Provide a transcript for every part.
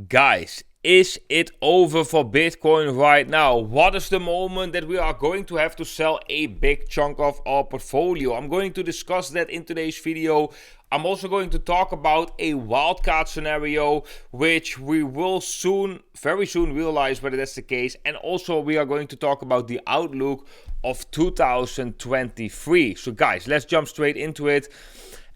Guys, is it over for Bitcoin right now? What is the moment that we are going to have to sell a big chunk of our portfolio? I'm going to discuss that in today's video. I'm also going to talk about a wildcard scenario, which we will very soon realize whether that's the case. And also we are going to talk about the outlook of 2023. So guys, let's jump straight into it.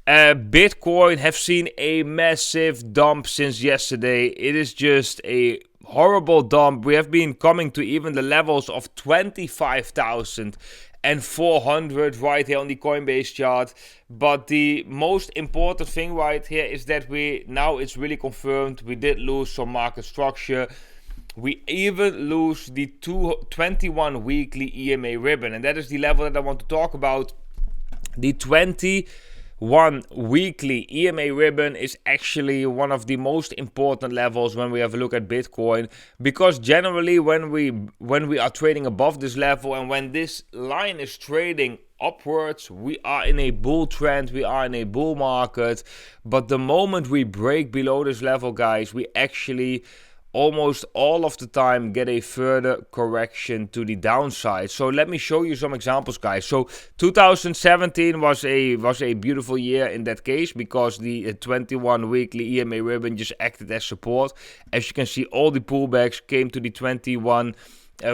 Bitcoin have seen a massive dump since yesterday. It is just a horrible dump. We have been coming to even the levels of 25,400 right here on the Coinbase chart. But the most important thing right here is that now it's really confirmed we did lose some market structure. We even lose the 21 weekly EMA ribbon, and that is the level that I want to talk about. The 21 weekly EMA ribbon is actually one of the most important levels when we have a look at Bitcoin, because generally when we are trading above this level and when this line is trading upwards, we are in a bull trend, we are in a bull market. But the moment we break below this level, guys, we actually almost all of the time get a further correction to the downside. So let me show you some examples, guys. So 2017 was a beautiful year in that case, because the 21 weekly EMA ribbon just acted as support. As you can see, all the pullbacks came to the 21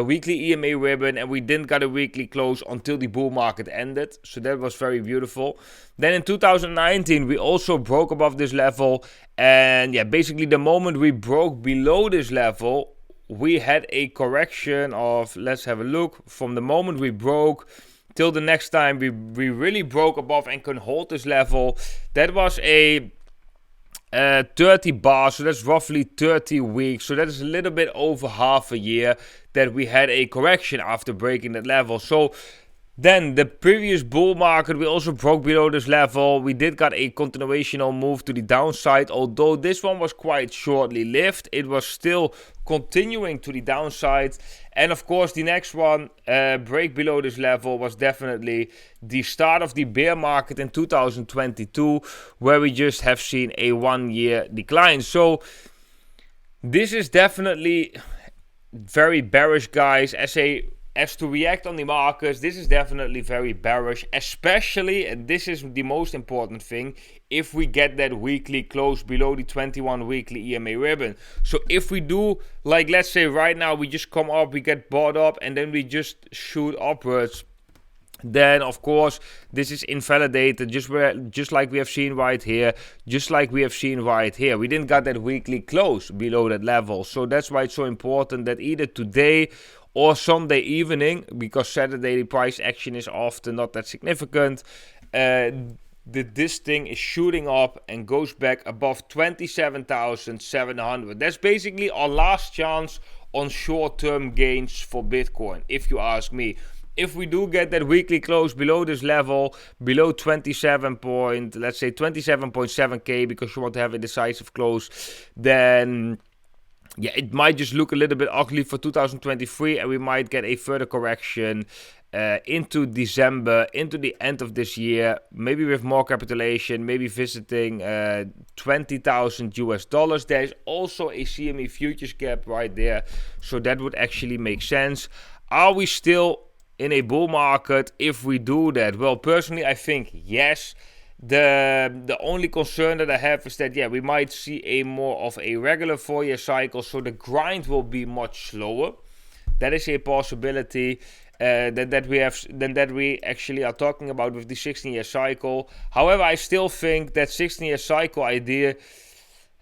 weekly EMA ribbon, and we didn't get a weekly close until the bull market ended. So that was very beautiful. Then in 2019 we also broke above this level, and basically the moment we broke below this level, we had a correction of, let's have a look, from the moment we broke till the next time we really broke above and can hold this level. That was a 30 bars, so that's roughly 30 weeks. So that is a little bit over half a year that we had a correction after breaking that level. So then the previous bull market, we also broke below this level. We did got a continuational move to the downside, although this one was quite shortly lived. It was still continuing to the downside. And of course the next one, break below this level, was definitely the start of the bear market in 2022, where we just have seen a 1 year decline. So this is definitely very bearish, guys. As to react on the markets, this is definitely very bearish, especially, and this is the most important thing, if we get that weekly close below the 21 weekly EMA ribbon. So if we do, like let's say right now we just come up, we get bought up, and then we just shoot upwards, then of course this is invalidated, just like we have seen right here, we didn't got that weekly close below that level. So that's why it's so important that either today or Sunday evening, because Saturday the price action is often not that significant, this thing is shooting up and goes back above 27,700. That's basically our last chance on short-term gains for Bitcoin, if you ask me. If we do get that weekly close below this level, below 27.7k, because you want to have a decisive close, then it might just look a little bit ugly for 2023, and we might get a further correction into December, into the end of this year, maybe with more capitulation, maybe visiting $20,000. There is also a CME futures gap right there, so that would actually make sense. Are we still in a bull market if we do that? Well, personally, I think yes. The only concern that I have is that we might see a more of a regular 4-year cycle, so the grind will be much slower. That is a possibility that we actually are talking about with the 16-year cycle. However, I still think that 16-year cycle idea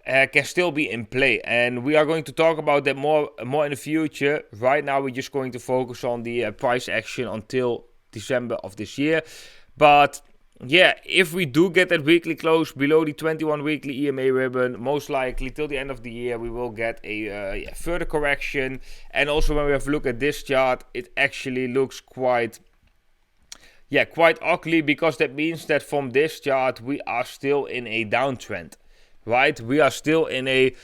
can still be in play, and we are going to talk about that more in the future. Right now we're just going to focus on the price action until December of this year. But if we do get that weekly close below the 21 weekly EMA ribbon, most likely till the end of the year we will get a further correction. And also when we have a look at this chart, it actually looks quite ugly, because that means that from this chart we are still in a downtrend, right? We are still in a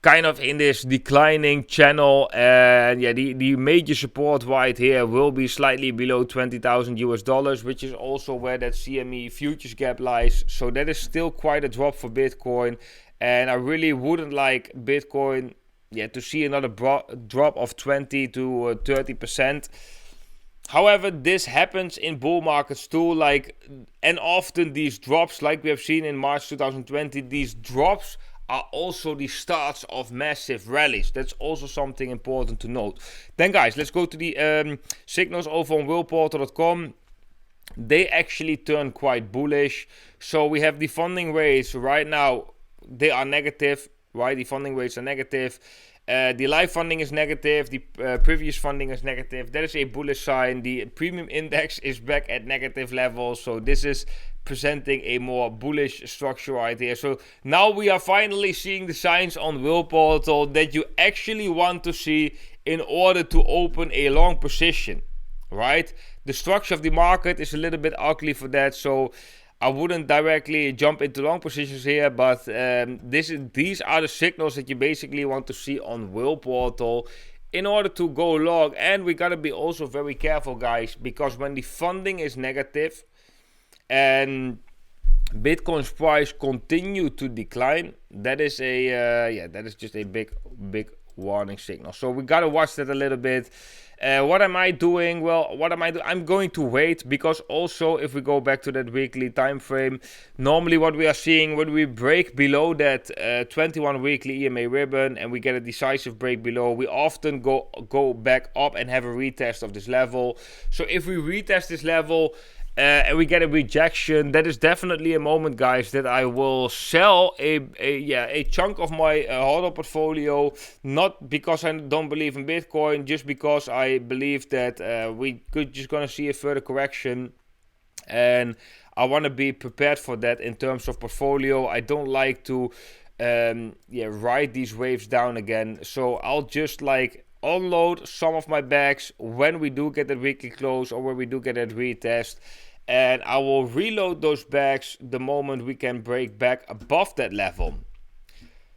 kind of in this declining channel, and the major support right here will be slightly below $20,000, which is also where that CME futures gap lies. So that is still quite a drop for Bitcoin, and I really wouldn't like Bitcoin to see another drop of 20 to 30%. However, this happens in bull markets too, and often these drops, like we have seen in March 2020, these drops are also the starts of massive rallies. That's also something important to note. Then guys, let's go to the signals over on whaleportal.com. They actually turn quite bullish. So we have the funding rates right now, they are negative, right? The funding rates are negative. The live funding is negative. The previous funding is negative. That is a bullish sign. The premium index is back at negative levels. So this is presenting a more bullish structure right here. So now we are finally seeing the signs on Whale Portal that you actually want to see in order to open a long position, right? The structure of the market is a little bit ugly for that. So I wouldn't directly jump into long positions here, but these are the signals that you basically want to see on Whale Portal in order to go long. And we gotta be also very careful, guys, because when the funding is negative and Bitcoin's price continue to decline, that is that is just a big warning signal. So we gotta watch that a little bit. What am I doing? Well, I'm going to wait, because also if we go back to that weekly time frame, normally what we are seeing when we break below that 21 weekly EMA ribbon and we get a decisive break below, we often go back up and have a retest of this level. So if we retest this level and we get a rejection, that is definitely a moment, guys, that I will sell a chunk of my hodl portfolio. Not because I don't believe in Bitcoin, just because I believe that we could just gonna see a further correction, and I want to be prepared for that in terms of portfolio. I don't like to ride these waves down again, so I'll just unload some of my bags when we do get that weekly close or when we do get that retest, and I will reload those bags the moment we can break back above that level.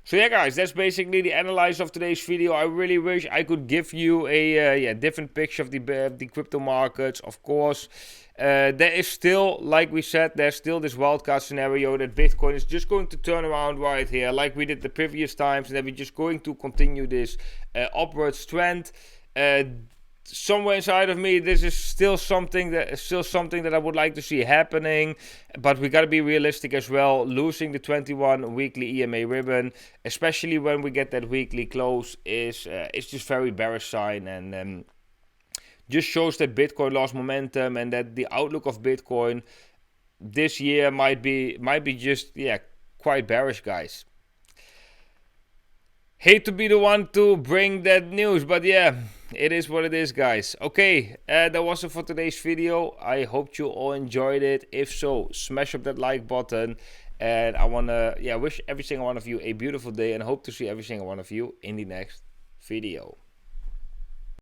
So yeah, guys, that's basically the analysis of today's video. I really wish I could give you a different picture of the crypto markets. Of course, there is still, like we said, there's still this wildcard scenario that Bitcoin is just going to turn around right here, like we did the previous times, and that we're just going to continue this upwards trend. Somewhere inside of me, this is still something that I would like to see happening, but we got to be realistic as well. Losing the 21 weekly EMA ribbon, especially when we get that weekly close, is just very bearish sign, and just shows that Bitcoin lost momentum and that the outlook of Bitcoin this year might be just quite bearish, guys. Hate to be the one to bring that news, but yeah, it is what it is, guys. Okay, that was it for today's video. I hope you all enjoyed it. If so, smash up that like button. And I want to wish every single one of you a beautiful day, and hope to see every single one of you in the next video.